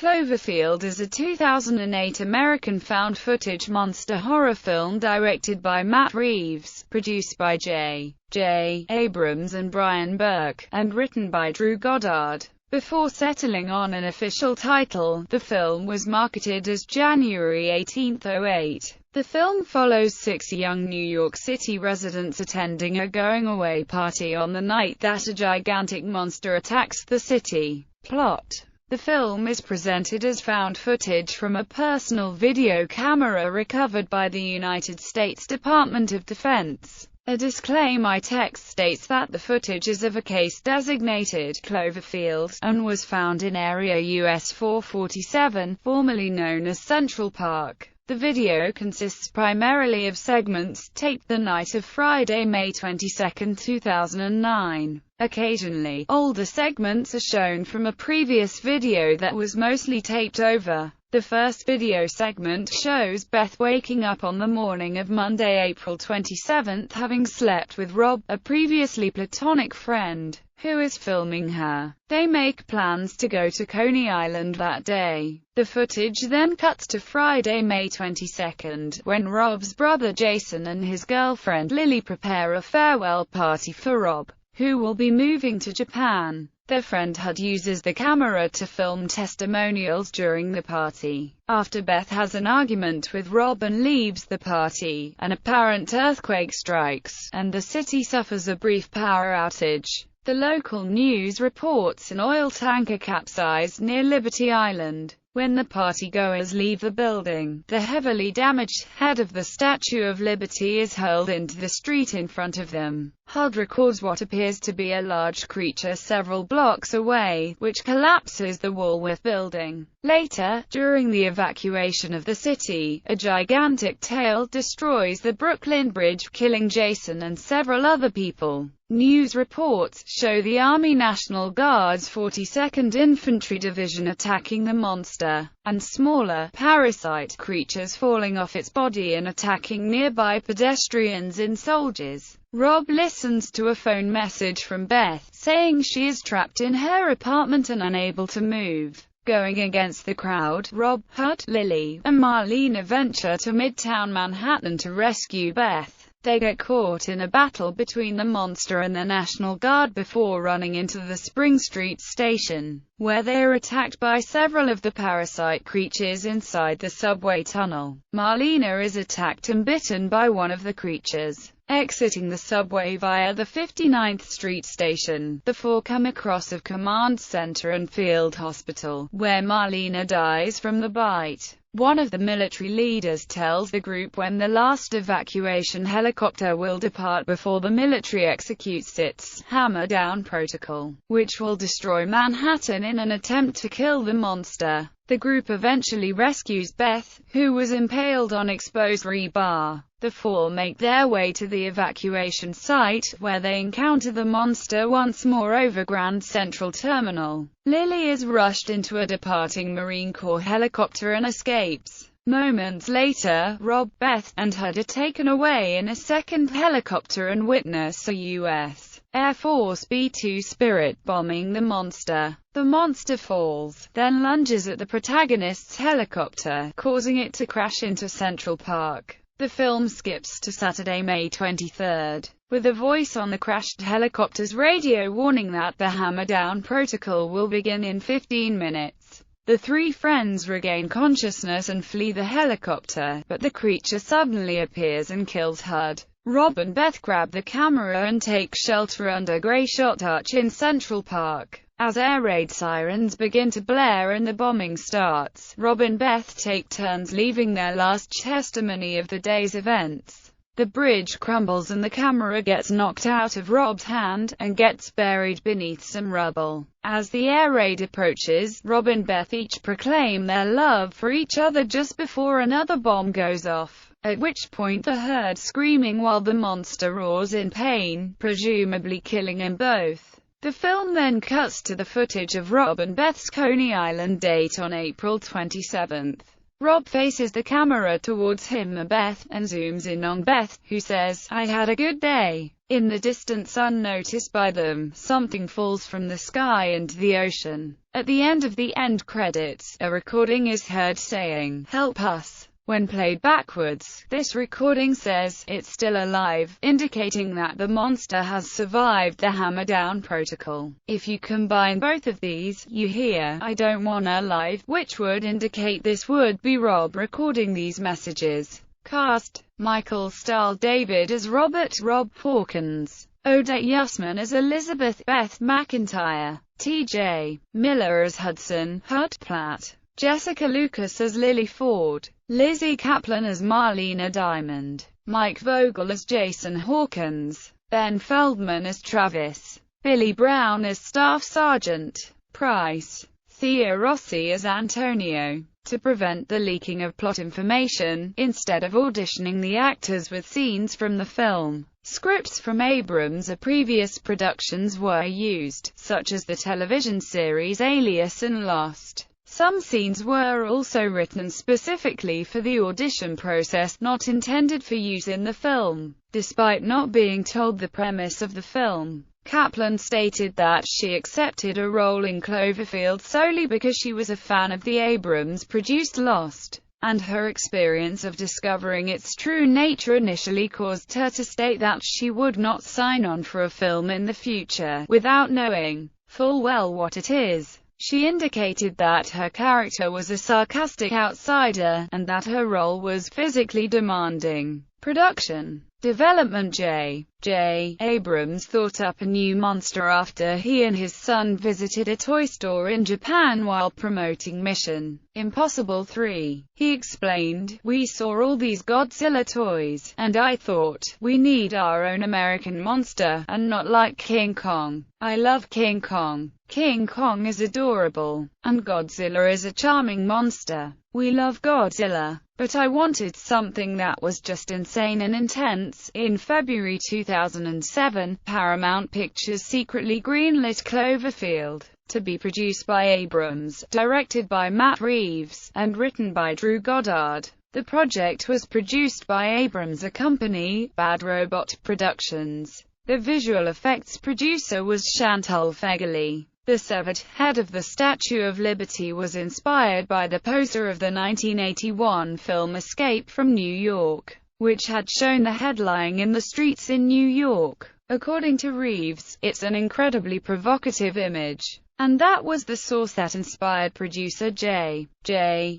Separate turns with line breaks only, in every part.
Cloverfield is a 2008 American found-footage monster horror film directed by Matt Reeves, produced by J.J. Abrams and Brian Burke, and written by Drew Goddard. Before settling on an official title, the film was marketed as January 18, 2008. The film follows 6 young New York City residents attending a going-away party on the night that a gigantic monster attacks the city. Plot: the film is presented as found footage from a personal video camera recovered by the United States Department of Defense. A disclaimer text states that the footage is of a case designated Cloverfield, and was found in Area US 447, formerly known as Central Park. The video consists primarily of segments taped the night of Friday, May 22, 2009. Occasionally, older segments are shown from a previous video that was mostly taped over. The first video segment shows Beth waking up on the morning of Monday, April 27, having slept with Rob, a previously platonic friend, who is filming her. They make plans to go to Coney Island that day. The footage then cuts to Friday, May 22, when Rob's brother Jason and his girlfriend Lily prepare a farewell party for Rob, who will be moving to Japan. Their friend Hud uses the camera to film testimonials during the party. After Beth has an argument with Rob and leaves the party, an apparent earthquake strikes, and the city suffers a brief power outage. The local news reports an oil tanker capsized near Liberty Island. When the partygoers leave the building, the heavily damaged head of the Statue of Liberty is hurled into the street in front of them. Hud records what appears to be a large creature several blocks away, which collapses the Woolworth building. Later, during the evacuation of the city, a gigantic tail destroys the Brooklyn Bridge, killing Jason and several other people. News reports show the Army National Guard's 42nd Infantry Division attacking the monster, and smaller, parasite creatures falling off its body and attacking nearby pedestrians and soldiers. Rob listens to a phone message from Beth, saying she is trapped in her apartment and unable to move. Going against the crowd, Rob, Hud, Lily, and Marlena venture to Midtown Manhattan to rescue Beth. They get caught in a battle between the monster and the National Guard before running into the Spring Street station, where they are attacked by several of the parasite creatures inside the subway tunnel. Marlena is attacked and bitten by one of the creatures. Exiting the subway via the 59th Street station, the four come across a command center and field hospital, where Marlena dies from the bite. One of the military leaders tells the group when the last evacuation helicopter will depart before the military executes its hammer down protocol, which will destroy Manhattan in an attempt to kill the monster. The group eventually rescues Beth, who was impaled on exposed rebar. The four make their way to the evacuation site, where they encounter the monster once more over Grand Central Terminal. Lily is rushed into a departing Marine Corps helicopter and escapes. Moments later, Rob, Beth, and Hud are taken away in a second helicopter and witness a U.S. Air Force B-2 Spirit bombing the monster. The monster falls, then lunges at the protagonist's helicopter, causing it to crash into Central Park. The film skips to Saturday, May 23, with a voice on the crashed helicopter's radio warning that the hammer-down protocol will begin in 15 minutes. The three friends regain consciousness and flee the helicopter, but the creature suddenly appears and kills Hud. Rob and Beth grab the camera and take shelter under Grey Shot Arch in Central Park. As air raid sirens begin to blare and the bombing starts, Rob and Beth take turns leaving their last testimony of the day's events. The bridge crumbles and the camera gets knocked out of Rob's hand, and gets buried beneath some rubble. As the air raid approaches, Rob and Beth each proclaim their love for each other just before another bomb goes off, at which point the herd screaming while the monster roars in pain, presumably killing them both. The film then cuts to the footage of Rob and Beth's Coney Island date on April 27. Rob faces the camera towards him and Beth, and zooms in on Beth, who says, "I had a good day." In the distance, unnoticed by them, something falls from the sky into the ocean. At the end of the end credits, a recording is heard saying, "Help us." When played backwards, this recording says, "It's still alive," indicating that the monster has survived the hammer-down protocol. If you combine both of these, you hear, "I don't wanna live," which would indicate this would be Rob recording these messages. Cast: Michael Stahl David as Robert Rob Hawkins, Odette Yusman as Elizabeth Beth McIntyre, T.J. Miller as Hudson Hut Platt, Jessica Lucas as Lily Ford, Lizzie Kaplan as Marlena Diamond, Mike Vogel as Jason Hawkins, Ben Feldman as Travis, Billy Brown as Staff Sergeant Price, Thea Rossi as Antonio. To prevent the leaking of plot information, instead of auditioning the actors with scenes from the film, scripts from Abrams' previous productions were used, such as the television series Alias and Lost. Some scenes were also written specifically for the audition process, not intended for use in the film. Despite not being told the premise of the film, Kaplan stated that she accepted a role in Cloverfield solely because she was a fan of the Abrams-produced Lost, and her experience of discovering its true nature initially caused her to state that she would not sign on for a film in the future, without knowing full well what it is. She indicated that her character was a sarcastic outsider, and that her role was physically demanding. Production development: J. Abrams thought up a new monster after he and his son visited a toy store in Japan while promoting Mission Impossible 3. He explained, "We saw all these Godzilla toys, and I thought, we need our own American monster, and not like King Kong. I love King Kong. King Kong is adorable, and Godzilla is a charming monster. We love Godzilla. But I wanted something that was just insane and intense." In February 2007, Paramount Pictures secretly greenlit Cloverfield, to be produced by Abrams, directed by Matt Reeves, and written by Drew Goddard. The project was produced by Abrams' company, Bad Robot Productions. The visual effects producer was Chantal Fegley. The severed head of the Statue of Liberty was inspired by the poster of the 1981 film Escape from New York, which had shown the head lying in the streets in New York. According to Reeves, it's an incredibly provocative image, and that was the source that inspired producer J.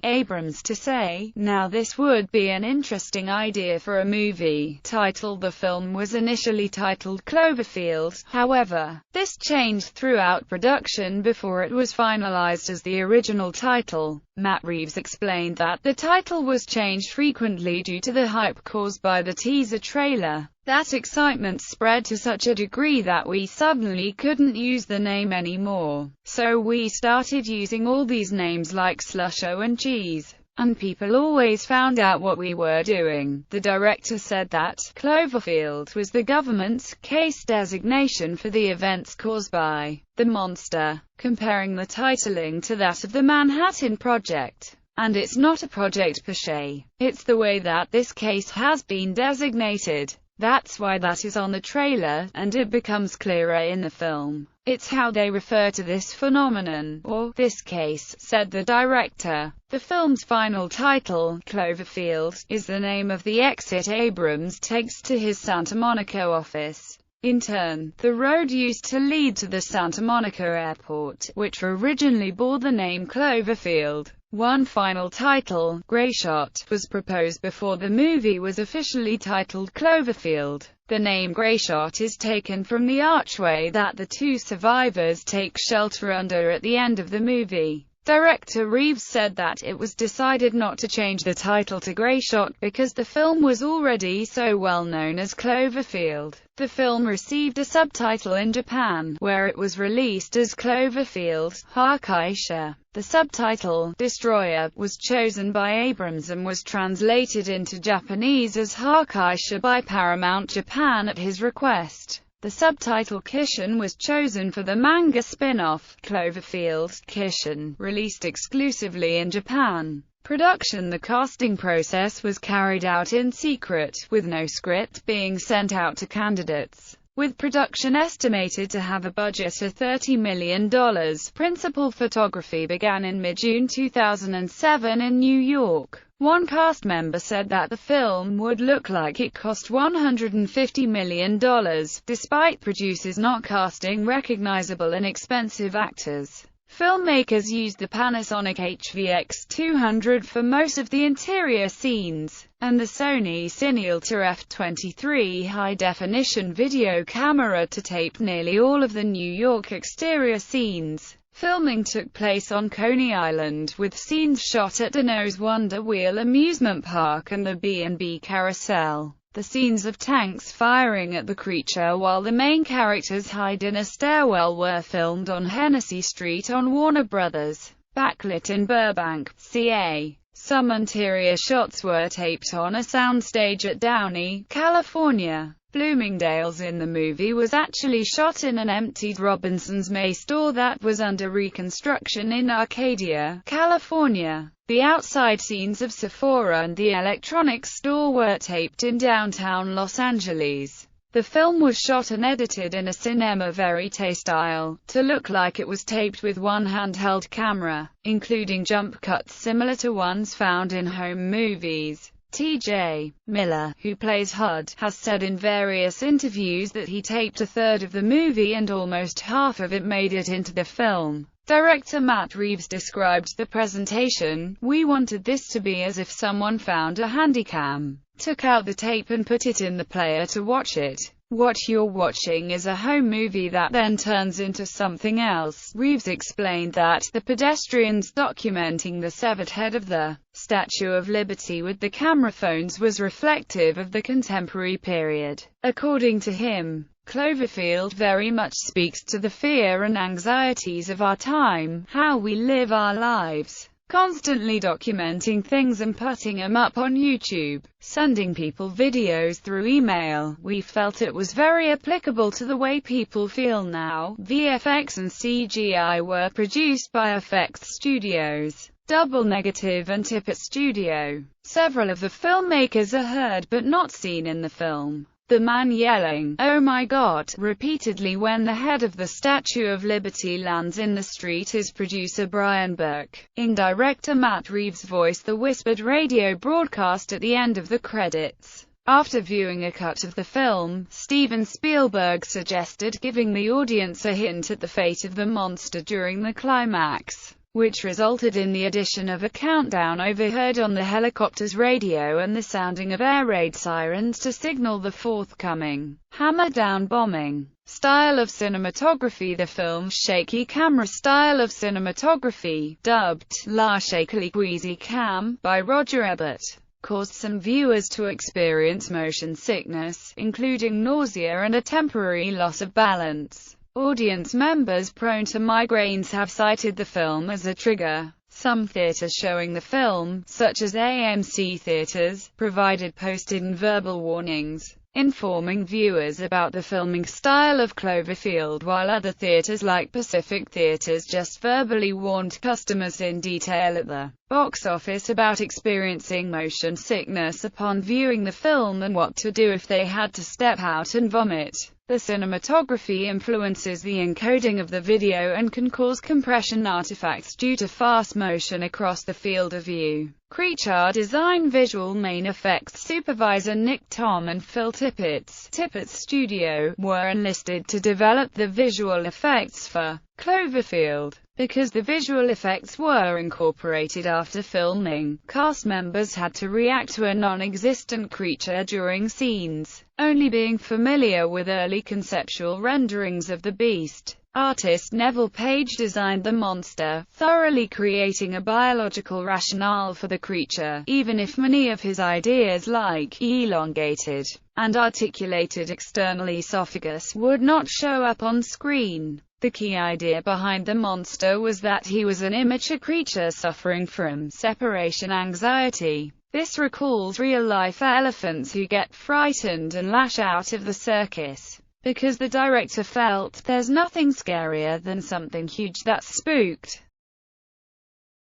Abrams to say, "Now this would be an interesting idea for a movie title." The film was initially titled Cloverfield, however, this changed throughout production before it was finalized as the original title. Matt Reeves explained that the title was changed frequently due to the hype caused by the teaser trailer. That excitement spread to such a degree that we suddenly couldn't use the name anymore. So we started using all these names like Slusho and Cheese, and people always found out what we were doing. The director said that Cloverfield was the government's case designation for the events caused by the monster, comparing the titling to that of the Manhattan Project. And it's not a project per se, it's the way that this case has been designated. That's why that is on the trailer, and it becomes clearer in the film. It's how they refer to this phenomenon, or this case, said the director. The film's final title, Cloverfield, is the name of the exit Abrams takes to his Santa Monica office. In turn, the road used to lead to the Santa Monica airport, which originally bore the name Cloverfield. One final title, Grayshot, was proposed before the movie was officially titled Cloverfield. The name Grayshot is taken from the archway that the two survivors take shelter under at the end of the movie. Director Reeves said that it was decided not to change the title to Grayshot because the film was already so well known as Cloverfield. The film received a subtitle in Japan, where it was released as Cloverfield, Hakaisha. The subtitle, Destroyer, was chosen by Abrams and was translated into Japanese as Hakaisha by Paramount Japan at his request. The subtitle Kishin was chosen for the manga spin-off, Cloverfield, Kishin, released exclusively in Japan. production. The casting process was carried out in secret, with no script being sent out to candidates. With production estimated to have a budget of $30 million, principal photography began in mid-June 2007 in New York. One cast member said that the film would look like it cost $150 million, despite producers not casting recognizable and expensive actors. Filmmakers used the Panasonic HVX200 for most of the interior scenes, and the Sony Cinealta F23 high-definition video camera to tape nearly all of the New York exterior scenes. Filming took place on Coney Island, with scenes shot at Dino's Wonder Wheel amusement park and the B&B Carousel. The scenes of tanks firing at the creature while the main characters hide in a stairwell were filmed on Hennessy Street on Warner Brothers. Backlit in Burbank, CA. Some interior shots were taped on a soundstage at Downey, California. Bloomingdale's in the movie was actually shot in an emptied Robinson's May store that was under reconstruction in Arcadia, California. The outside scenes of Sephora and the electronics store were taped in downtown Los Angeles. The film was shot and edited in a cinema verite style, to look like it was taped with one handheld camera, including jump cuts similar to ones found in home movies. T.J. Miller, who plays HUD, has said in various interviews that he taped a third of the movie and almost half of it made it into the film. Director Matt Reeves described the presentation: "We wanted this to be as if someone found a handycam, took out the tape and put it in the player to watch it. What you're watching is a home movie that then turns into something else." Reeves explained that the pedestrians documenting the severed head of the Statue of Liberty with the camera phones was reflective of the contemporary period. According to him, Cloverfield very much speaks to the fear and anxieties of our time, how we live our lives, constantly documenting things and putting them up on YouTube, sending people videos through email. We felt it was very applicable to the way people feel now. VFX and CGI were produced by Effects Studios, Double Negative and Tippett Studio. Several of the filmmakers are heard but not seen in the film. The man yelling, "Oh my God," repeatedly when the head of the Statue of Liberty lands in the street is producer Brian Burke. In director Matt Reeves' voice, the whispered radio broadcast at the end of the credits. After viewing a cut of the film, Steven Spielberg suggested giving the audience a hint at the fate of the monster during the climax, which resulted in the addition of a countdown overheard on the helicopter's radio and the sounding of air raid sirens to signal the forthcoming hammer-down bombing. Style of cinematography: the film's shaky camera style of cinematography, dubbed La Shakily Queasy Cam by Roger Ebert, caused some viewers to experience motion sickness, including nausea and a temporary loss of balance. Audience members prone to migraines have cited the film as a trigger. Some theaters showing the film, such as AMC theaters, provided posted and verbal warnings, informing viewers about the filming style of Cloverfield, while other theaters like Pacific Theaters just verbally warned customers in detail at the box office about experiencing motion sickness upon viewing the film and what to do if they had to step out and vomit. The cinematography influences the encoding of the video and can cause compression artifacts due to fast motion across the field of view. Creature design: visual main effects supervisor Nick Tom and Phil Tippett's Tippett Studio were enlisted to develop the visual effects for Cloverfield. Because the visual effects were incorporated after filming, cast members had to react to a non-existent creature during scenes, only being familiar with early conceptual renderings of the beast. Artist Neville Page designed the monster, thoroughly creating a biological rationale for the creature, even if many of his ideas, like elongated and articulated external esophagus, would not show up on screen. The key idea behind the monster was that he was an immature creature suffering from separation anxiety. This recalls real-life elephants who get frightened and lash out of the circus, because the director felt, "There's nothing scarier than something huge that's spooked."